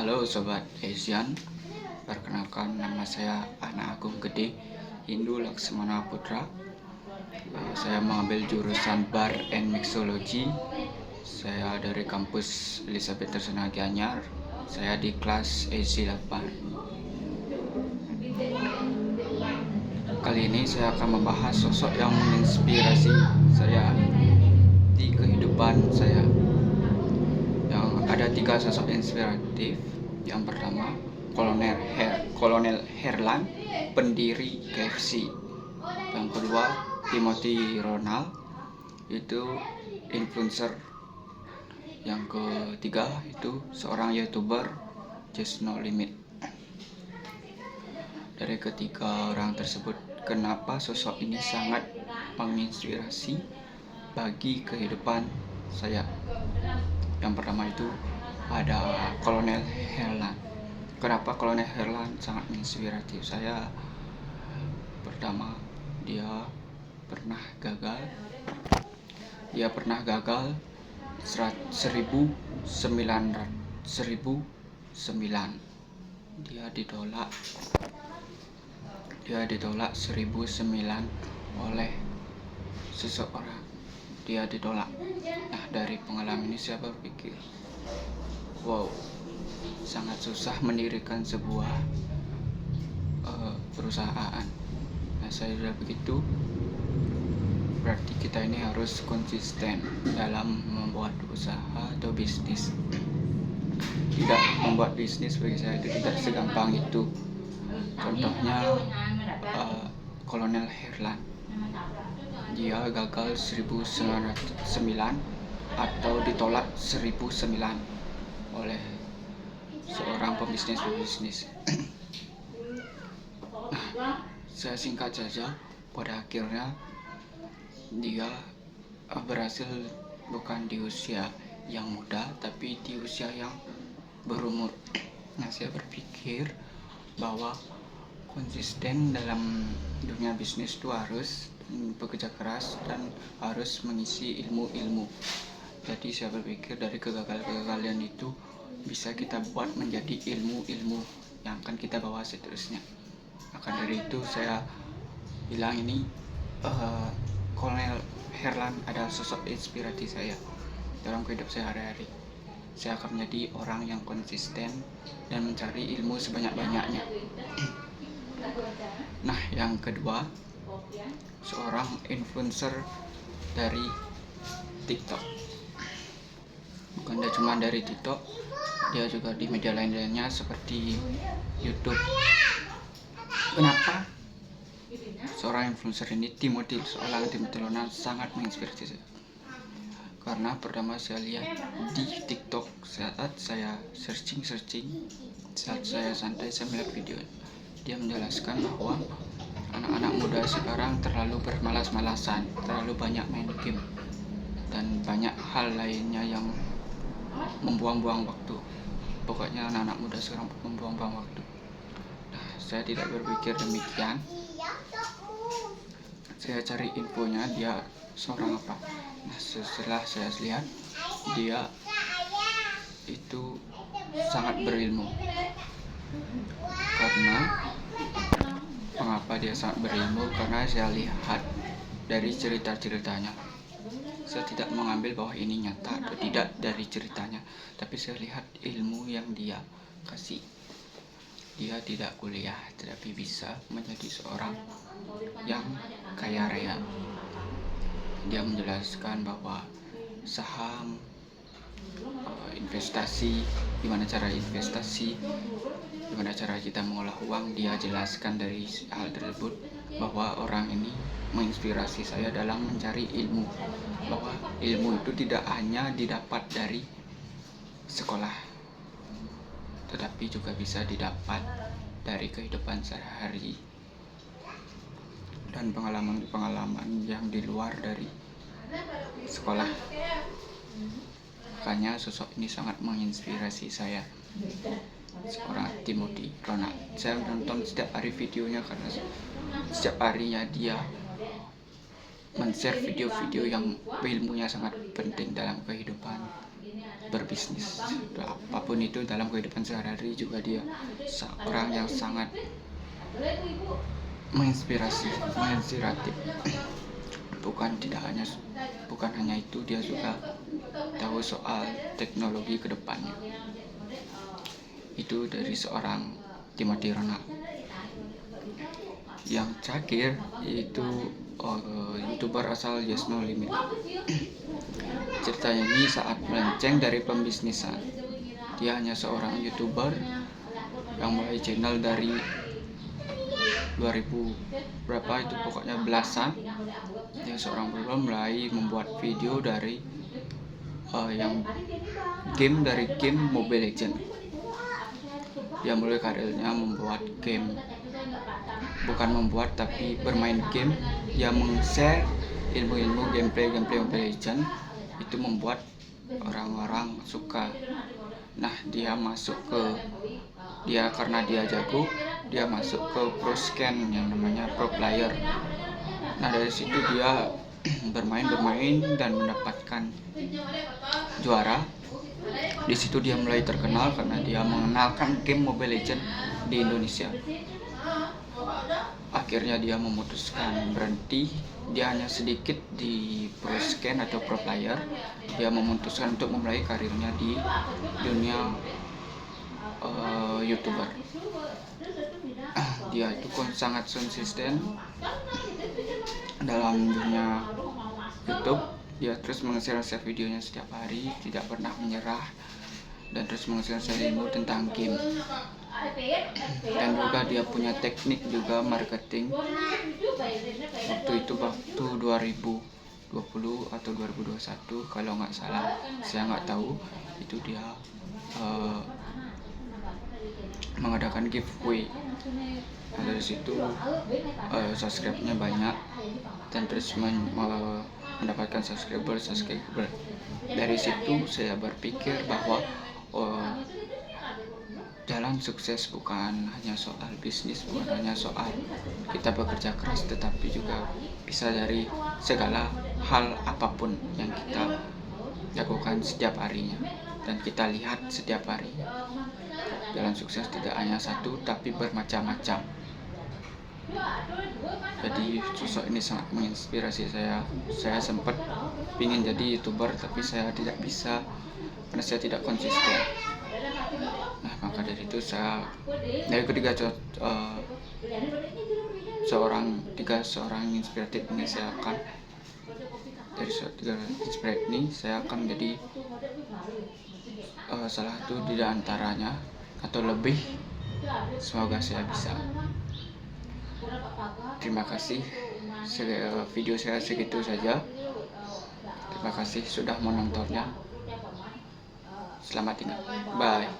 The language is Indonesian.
Halo Sobat Asian, perkenalkan nama saya Anak Agung Gede Hindu Laksmana Putra. Saya mengambil jurusan Bar and Mixology. Saya dari kampus Elizabeth Tersena Gianyar. Saya di kelas AC8. Kali ini saya akan membahas sosok yang menginspirasi saya di kehidupan saya. Ada 3 sosok inspiratif. Yang pertama, Kolonel Herlan, pendiri KFC. Yang kedua, Timothy Ronald, itu influencer. Yang ketiga, itu seorang YouTuber, Just No Limit. Dari ketiga orang tersebut, kenapa sosok ini sangat menginspirasi bagi kehidupan saya? Yang pertama itu ada Kolonel Herlan. Kenapa Kolonel Herlan sangat menginspiratif saya? Pertama, dia pernah gagal 1009. Dia ditolak 1009 oleh seseorang. Dia ditolak. Nah, dari pengalaman ini saya berpikir, wow, sangat susah mendirikan sebuah perusahaan. Nah, saya sudah begitu, berarti kita ini harus konsisten dalam membuat usaha atau bisnis. Tidak membuat bisnis bagi saya itu tidak segampang itu. Contohnya Kolonel Herlan, dia gagal 1009 atau ditolak 1009 oleh seorang pebisnis. Nah, saya singkat saja, pada akhirnya dia berhasil bukan di usia yang muda, tapi di usia yang berumur. Nah, saya berpikir bahwa konsisten dalam dunia bisnis itu harus bekerja keras dan harus mengisi ilmu-ilmu. Jadi saya berpikir dari kegagalan itu bisa kita buat menjadi ilmu-ilmu yang akan kita bawa seterusnya. Maka dari itu saya bilang ini Kolonel Herlan adalah sosok inspirasi saya dalam kehidupan saya hari-hari. Saya akan menjadi orang yang konsisten dan mencari ilmu sebanyak-banyaknya. Nah, yang kedua, seorang influencer dari TikTok. Bukan cuma dari TikTok, dia juga di media lainnya seperti YouTube. Kenapa seorang influencer ini Timothy Ronald sangat menginspirasi saya? Karena pertama saya lihat di TikTok saat saya searching, saat saya santai saya melihat video, dia menjelaskan bahwa anak-anak muda sekarang terlalu bermalas-malasan, terlalu banyak main game dan banyak hal lainnya yang membuang-buang waktu. Pokoknya anak-anak muda sekarang membuang-buang waktu. Nah, saya tidak berpikir demikian. Saya cari infonya, dia seorang apa. Nah, setelah saya lihat, dia itu sangat berilmu. Karena mengapa dia sangat berilmu? Karena saya lihat dari cerita-ceritanya. Saya tidak mengambil bahwa ini nyata atau tidak dari ceritanya, tapi saya lihat ilmu yang dia kasih. Dia tidak kuliah, tetapi bisa menjadi seorang yang kaya raya. Dia menjelaskan bahwa saham, investasi, gimana cara investasi, gimana cara kita mengolah uang. Dia jelaskan dari hal tersebut bahwa orang ini menginspirasi saya dalam mencari ilmu, bahwa ilmu itu tidak hanya didapat dari sekolah, tetapi juga bisa didapat dari kehidupan sehari-hari dan pengalaman yang di luar dari sekolah. Makanya sosok ini sangat menginspirasi saya, seorang Timothy Ronald. Saya menonton setiap hari videonya karena setiap harinya dia men-share video-video yang ilmunya sangat penting dalam kehidupan. berbisnis. Apapun itu dalam kehidupan sehari-hari juga dia seorang yang sangat menginspiratif. Bukan hanya itu, dia juga tahu soal teknologi ke depannya. Itu dari seorang Timothy Ronald. Yang terakhir yaitu YouTuber asal Yes No Limit. Ceritanya ini saat melenceng dari pembisnisan. Dia hanya seorang YouTuber yang mulai channel dari 2000 berapa itu, pokoknya belasan. Dia seorang YouTuber mulai membuat video dari yang game Mobile Legends. Dia mulai karirnya membuat game, bukan membuat tapi bermain game. Dia meng-share ilmu-ilmu gameplay Mobile Legends, itu membuat orang-orang suka. Nah, karena dia jago, dia masuk ke pro scan yang namanya pro player. Nah, dari situ dia bermain dan mendapatkan juara. Di situ dia mulai terkenal karena dia mengenalkan game Mobile Legends di Indonesia. Akhirnya dia memutuskan berhenti. Dia hanya sedikit di pro scan atau pro player. Dia memutuskan untuk memulai karirnya di dunia YouTuber. Dia itu sangat konsisten dalam dunia YouTube. Dia terus menghasilkan videonya setiap hari, tidak pernah menyerah, dan terus menghasilkan ilmu tentang game. Dan juga dia punya teknik juga marketing. Waktu 2020 atau 2021 kalau nggak salah, saya nggak tahu, itu dia mengadakan giveaway. Nah, dari situ subscribe-nya banyak dan terus mendapatkan subscriber. Dari situ saya berpikir bahwa jalan sukses bukan hanya soal bisnis, bukan hanya soal kita bekerja keras, tetapi juga bisa dari segala hal apapun yang kita lakukan setiap harinya dan kita lihat setiap harinya. Jalan sukses tidak hanya satu, tapi bermacam-macam. Jadi sosok ini sangat menginspirasi saya. Saya sempat ingin jadi YouTuber, tapi saya tidak bisa karena saya tidak konsisten. Nah, maka dari itu dari tiga seorang inspiratif ini saya akan menjadi salah satu di antaranya atau lebih. Semoga saya bisa. Terima kasih. Video saya segitu saja. Terima kasih sudah menontonnya. Selamat tinggal. Bye.